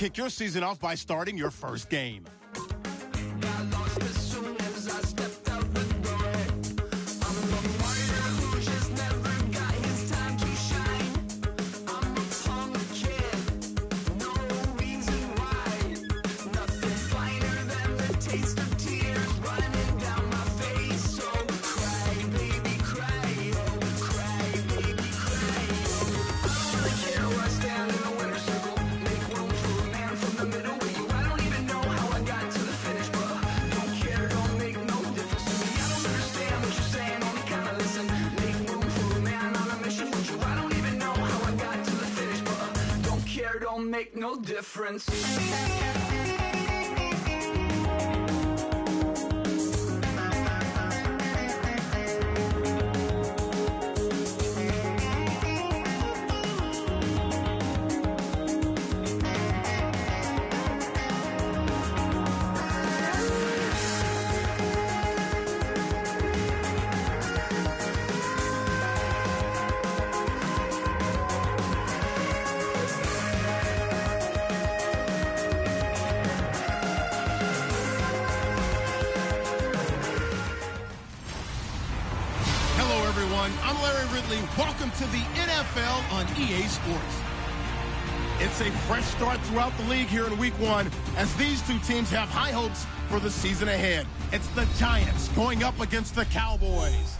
Kick your season off by starting your first game. Don't make no difference. I'm Larry Ridley. Welcome to the NFL on EA Sports. It's a fresh start throughout the league here in Week 1 as these two teams have high hopes for the season ahead. It's the Giants going up against the Cowboys.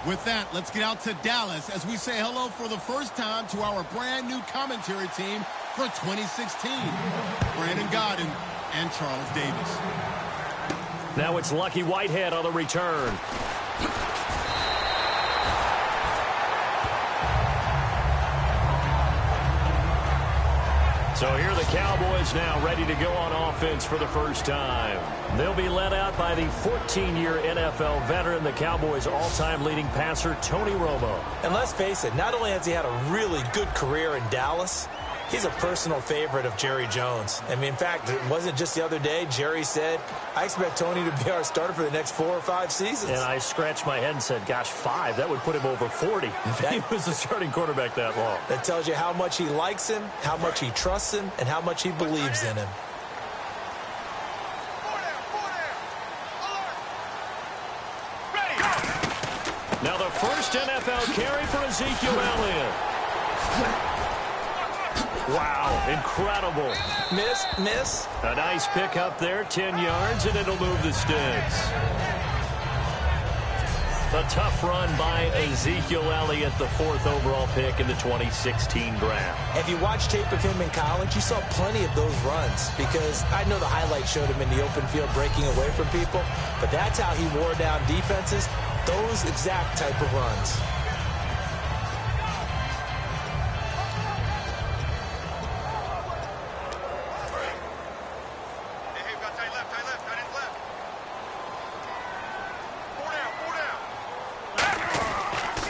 With that, let's get out to Dallas as we say hello for the first time to our brand new commentary team for 2016. Brandon Godden and Charles Davis. Now it's Lucky Whitehead on the return. So here are the Cowboys now ready to go on offense for the first time. They'll be led out by the 14-year NFL veteran, the Cowboys' all-time leading passer, Tony Romo. And let's face it, not only has he had a really good career in Dallas, he's a personal favorite of Jerry Jones. I mean, in fact, it wasn't just the other day. Jerry said, I expect Tony to be our starter for the next 4 or 5 seasons. And I scratched my head and said, gosh, 5. That would put him over 40 if he was the starting quarterback that long. That tells you how much he likes him, how much he trusts him, and how much he believes in him. Now the first NFL carry for Ezekiel Elliott. Wow, incredible. Miss. A nice pick up there, 10 yards, and it'll move the sticks. A tough run by Ezekiel Elliott, the 4th overall pick in the 2016 draft. If you watch tape of him in college, you saw plenty of those runs because I know the highlights showed him in the open field breaking away from people, but that's how he wore down defenses, those exact type of runs.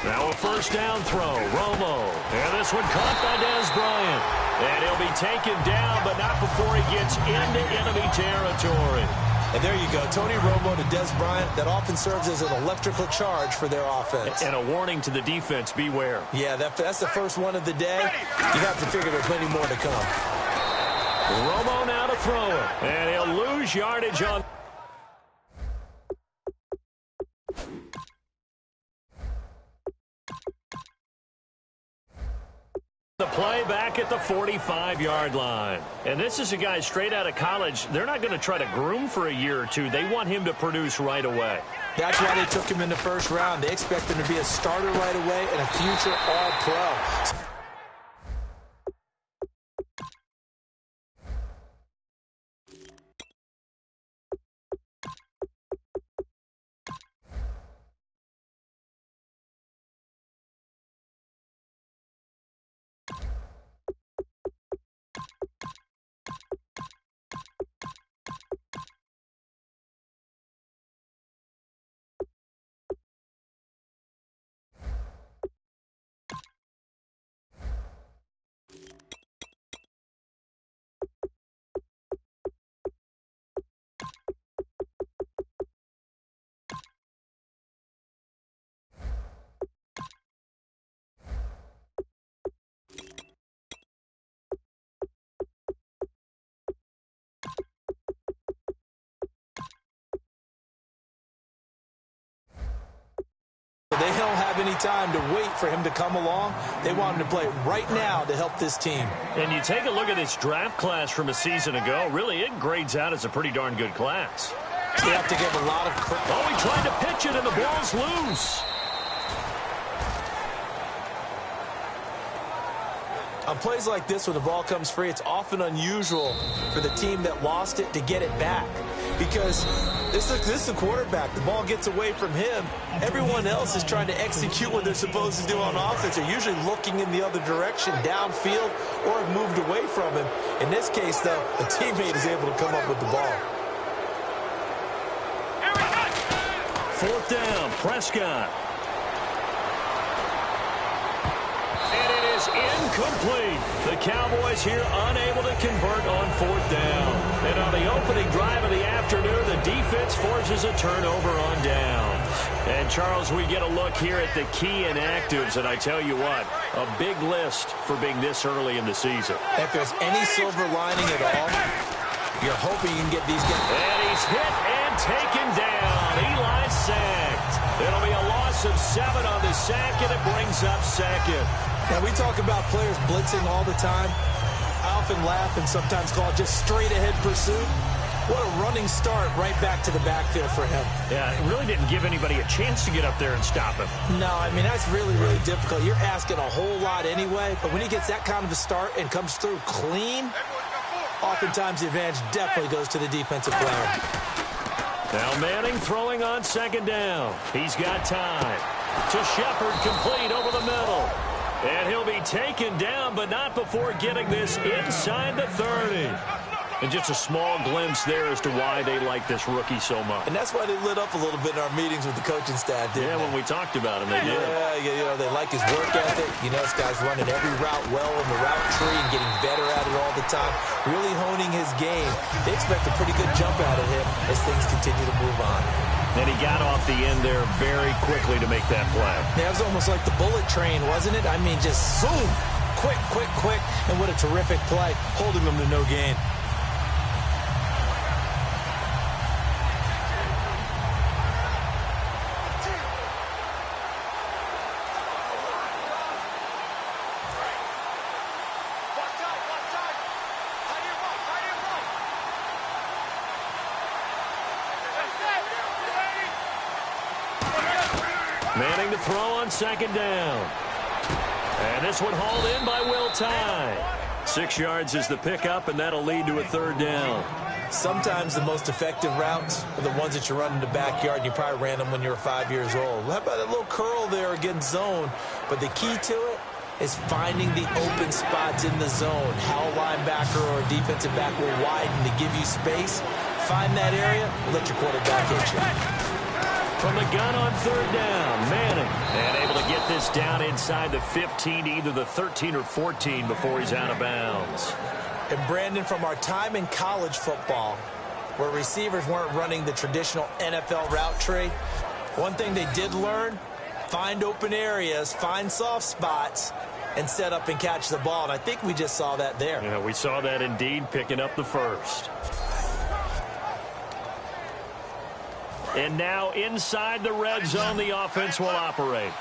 Now a first down throw, Romo. And this one caught by Dez Bryant. And he'll be taken down, but not before he gets into enemy territory. And there you go, Tony Romo to Dez Bryant. That often serves as an electrical charge for their offense. And a warning to the defense, beware. Yeah, that's the first one of the day. You have to figure there's plenty more to come. Romo now to throw it. And he'll lose yardage on... The play back at the 45-yard line. And this is a guy straight out of college. They're not going to try to groom for a year or two. They want him to produce right away. That's why they took him in the first round. They expect him to be a starter right away and a future All-Pro. time to wait for him to come along. They want him to play right now to help this team. And you take a look at this draft class from a season ago, really it grades out as a pretty darn good class. They have to give a lot of credit. Oh, he tried to pitch it and the ball's loose. On plays like this, when the ball comes free, it's often unusual for the team that lost it to get it back. Because this is a quarterback. The ball gets away from him. Everyone else is trying to execute what they're supposed to do on offense. They're usually looking in the other direction, downfield, or have moved away from him. In this case, though, a teammate is able to come up with the ball. Fourth down, Prescott. Incomplete. The Cowboys here unable to convert on fourth down. And on the opening drive of the afternoon, the defense forces a turnover on down. And, Charles, we get a look here at the key inactives, and I tell you what, a big list for being this early in the season. If there's any silver lining at all, you're hoping you can get these guys. And he's hit and taken down. Eli sacked. It'll be a loss of 7 on the sack, and it brings up second. Now, we talk about players blitzing all the time. I often laugh and sometimes call it just straight-ahead pursuit. What a running start right back to the backfield for him. Yeah, it really didn't give anybody a chance to get up there and stop him. No, I mean, that's really, really difficult. You're asking a whole lot anyway, but when he gets that kind of a start and comes through clean, oftentimes the advantage definitely goes to the defensive player. Now Manning throwing on second down. He's got time. To Shepard, complete over the middle. And he'll be taken down, but not before getting this inside the 30. And just a small glimpse there as to why they like this rookie so much. And that's why they lit up a little bit in our meetings with the coaching staff, didn't they? When we talked about him, they did. Yeah, you know, they like his work ethic. You know, this guy's running every route well in the route tree and getting better at it all the time, really honing his game. They expect a pretty good jump out of him as things continue to move on. And he got off the end there very quickly to make that play. Yeah, it was almost like the bullet train, wasn't it? I mean, just zoom, quick, quick, quick, and what a terrific play, holding them to no gain. Manning to throw on second down. And this one hauled in by Will Tye. 6 yards is the pickup, and that'll lead to a third down. Sometimes the most effective routes are the ones that you run in the backyard, and you probably ran them when you were 5 years old. How about that little curl there against zone? But the key to it is finding the open spots in the zone. How a linebacker or a defensive back will widen to give you space. Find that area, let your quarterback hit you. From the gun on third down, Manning. And able to get this down inside the 15, either the 13 or 14 before he's out of bounds. And Brandon, from our time in college football, where receivers weren't running the traditional NFL route tree, one thing they did learn, find open areas, find soft spots, and set up and catch the ball. And I think we just saw that there. Yeah, we saw that indeed, picking up the first. And now inside the red zone, the offense will operate.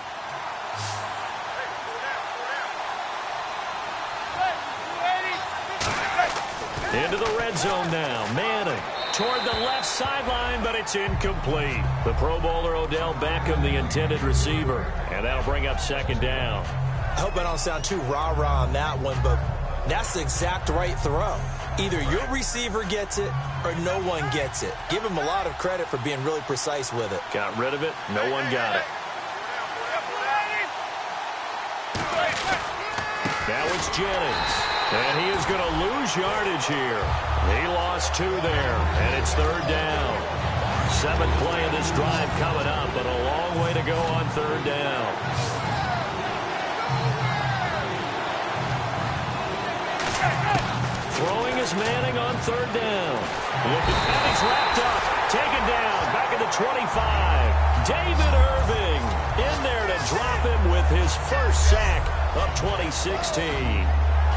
Into the red zone now. Manning toward the left sideline, but it's incomplete. The Pro Bowler Odell Beckham, the intended receiver. And that'll bring up second down. I hope I don't sound too rah-rah on that one, but that's the exact right throw. Either your receiver gets it or no one gets it. Give him a lot of credit for being really precise with it. Got rid of it. No one got it. Now it's Jennings. And he is going to lose yardage here. He lost 2 there, and it's third down. 7th play of this drive coming up, but a long way to go on third down. Throwing is Manning on third down. And he's wrapped up. Taken down. Back at the 25. David Irving in there to drop him with his first sack of 2016.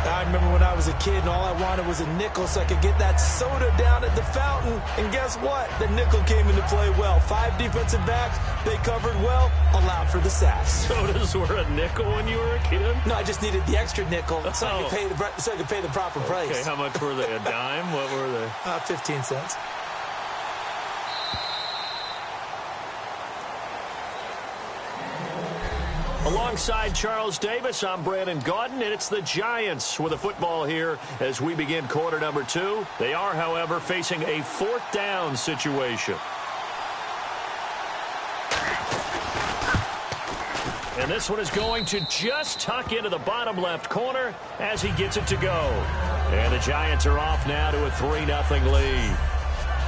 I remember when I was a kid and all I wanted was a nickel so I could get that soda down at the fountain. And guess what? The nickel came into play well. 5 defensive backs, they covered well, allowed for the sacks. Sodas were a nickel when you were a kid? No, I just needed the extra nickel so I could pay the proper price. Okay, how much were they? A dime? What were they? 15 cents. Alongside Charles Davis, I'm Brandon Gaudin, and it's the Giants with a football here as we begin quarter number 2. They are, however, facing a 4th down situation. And this one is going to just tuck into the bottom left corner as he gets it to go. And the Giants are off now to a 3-0 lead.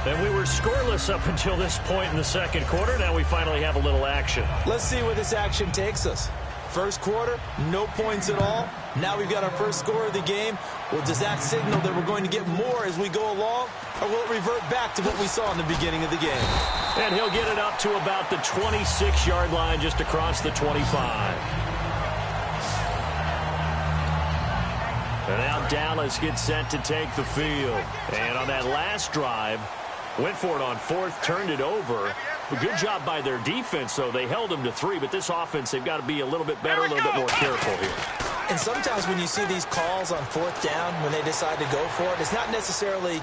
And we were scoreless up until this point in the second quarter. Now we finally have a little action. Let's see where this action takes us. First quarter, no points at all. Now we've got our first score of the game. Well, does that signal that we're going to get more as we go along? Or will it revert back to what we saw in the beginning of the game? And he'll get it up to about the 26-yard line just across the 25. And now Dallas gets set to take the field. And on that last drive, went for it on 4th, turned it over. A good job by their defense, though. They held them to 3, but this offense, they've got to be a little bit better, a little bit more careful here. And sometimes when you see these calls on 4th down, when they decide to go for it, it's not necessarily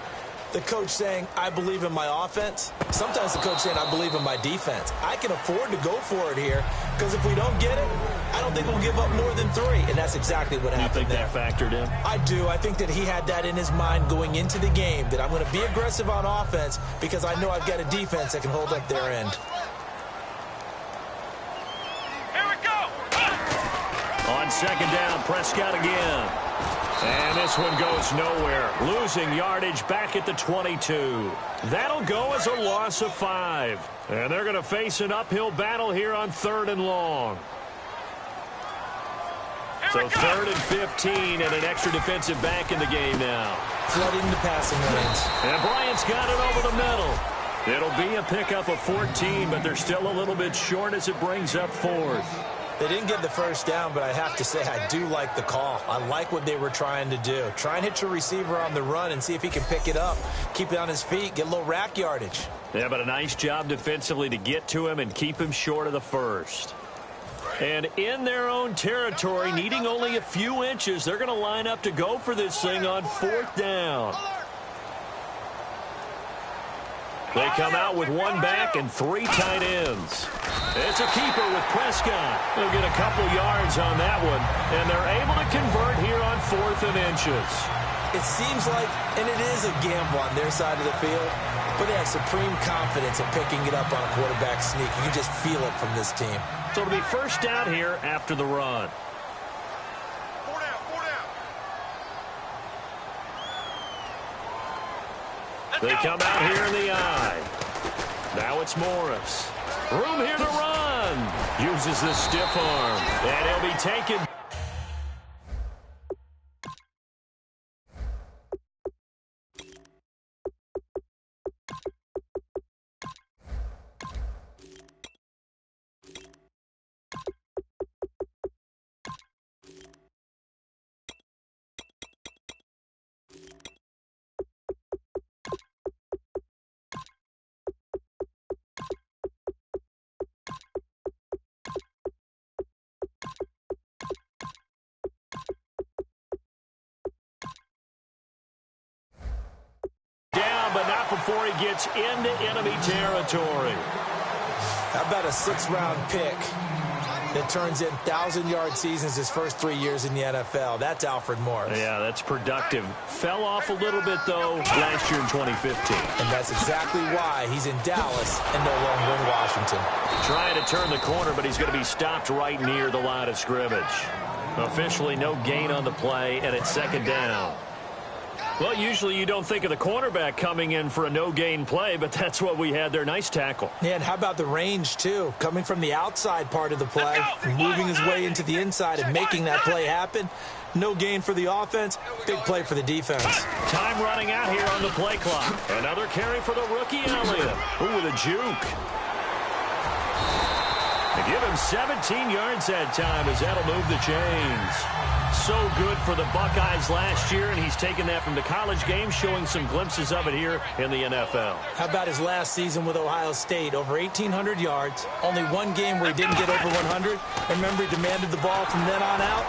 the coach saying, I believe in my offense. Sometimes the coach saying, I believe in my defense. I can afford to go for it here because if we don't get it, I don't think we'll give up more than 3. And that's exactly what happened there. You think that factored in? I do. I think that he had that in his mind going into the game, that I'm going to be aggressive on offense because I know I've got a defense that can hold up their end. Here we go. On second down, Prescott again. And this one goes nowhere. Losing yardage back at the 22. That'll go as a loss of 5. And they're going to face an uphill battle here on 3rd and long. So 3rd and 15 and an extra defensive back in the game now. Flooding the passing lanes. And Bryant's got it over the middle. It'll be a pickup of 14, but they're still a little bit short as it brings up 4th. They didn't get the first down, but I have to say I do like the call. I like what they were trying to do. Try and hit your receiver on the run and see if he can pick it up. Keep it on his feet. Get a little rack yardage. Yeah, but a nice job defensively to get to him and keep him short of the first. And in their own territory, needing only a few inches, they're going to line up to go for this thing on 4th down. They come out with 1 back and 3 tight ends. It's a keeper with Prescott. They'll get a couple yards on that one, and they're able to convert here on 4th and inches. It seems like, and it is a gamble on their side of the field, but they have supreme confidence in picking it up on a quarterback sneak. You can just feel it from this team. So it'll be first down here after the run. 4 down, 4 down. They come out here in the eye. Now it's Morris. Room here to run. Uses the stiff arm. And he'll be taken. But not before he gets into enemy territory. How about a 6th-round pick that turns in 1,000-yard seasons his first 3 years in the NFL? That's Alfred Morris. Yeah, that's productive. Fell off a little bit, though, last year in 2015. And that's exactly why he's in Dallas and no longer in Washington. Trying to turn the corner, but he's going to be stopped right near the line of scrimmage. Officially no gain on the play, and it's 2nd down. Well, usually you don't think of the cornerback coming in for a no-gain play, but that's what we had there. Nice tackle. Yeah, and how about the range, too? Coming from the outside part of the play, moving his way into the inside and making that play happen. No gain for the offense, big play for the defense. Time running out here on the play clock. Another carry for the rookie Elliott. Ooh, with a juke. They give him 17 yards that time as that'll move the chains. So good for the Buckeyes last year, and he's taken that from the college game, showing some glimpses of it here in the NFL. How about his last season with Ohio State? Over 1,800 yards, only one game where he didn't get over 100. Remember, he demanded the ball from then on out.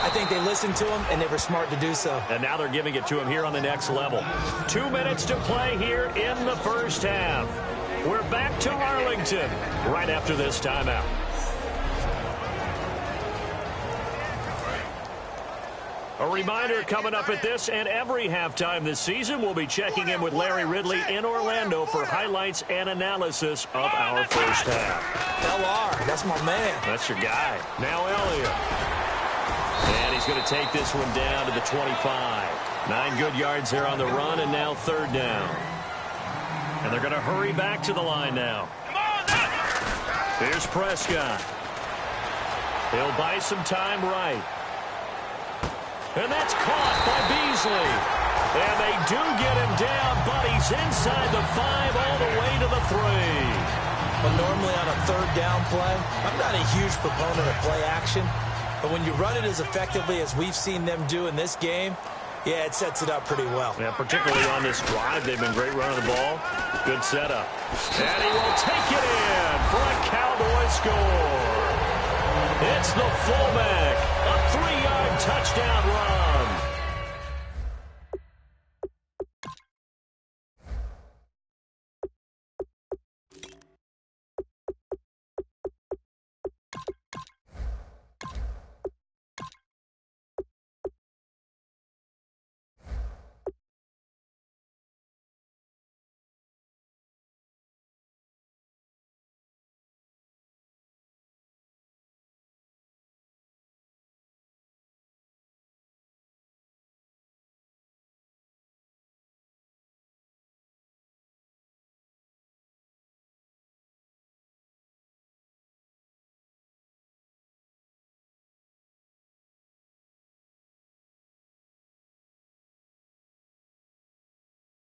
I think they listened to him, and they were smart to do so. And now they're giving it to him here on the next level. 2 minutes to play here in the first half. We're back to Arlington right after this timeout. A reminder, coming up at this and every halftime this season, we'll be checking in with Larry Ridley in Orlando for highlights and analysis of our first half. LR, that's my man. That's your guy. Now Elliott. And he's going to take this one down to the 25. 9 good yards there on the run, and now third down. And they're going to hurry back to the line now. Here's Prescott. He'll buy some time right. And that's caught by Beasley. And they do get him down, but he's inside the 5 all the way to the 3. But normally on a third down play, I'm not a huge proponent of play action. But when you run it as effectively as we've seen them do in this game, yeah, it sets it up pretty well. Yeah, particularly on this drive. They've been great running the ball. Good setup. And he will take it in for a Cowboy score. It's the fullback,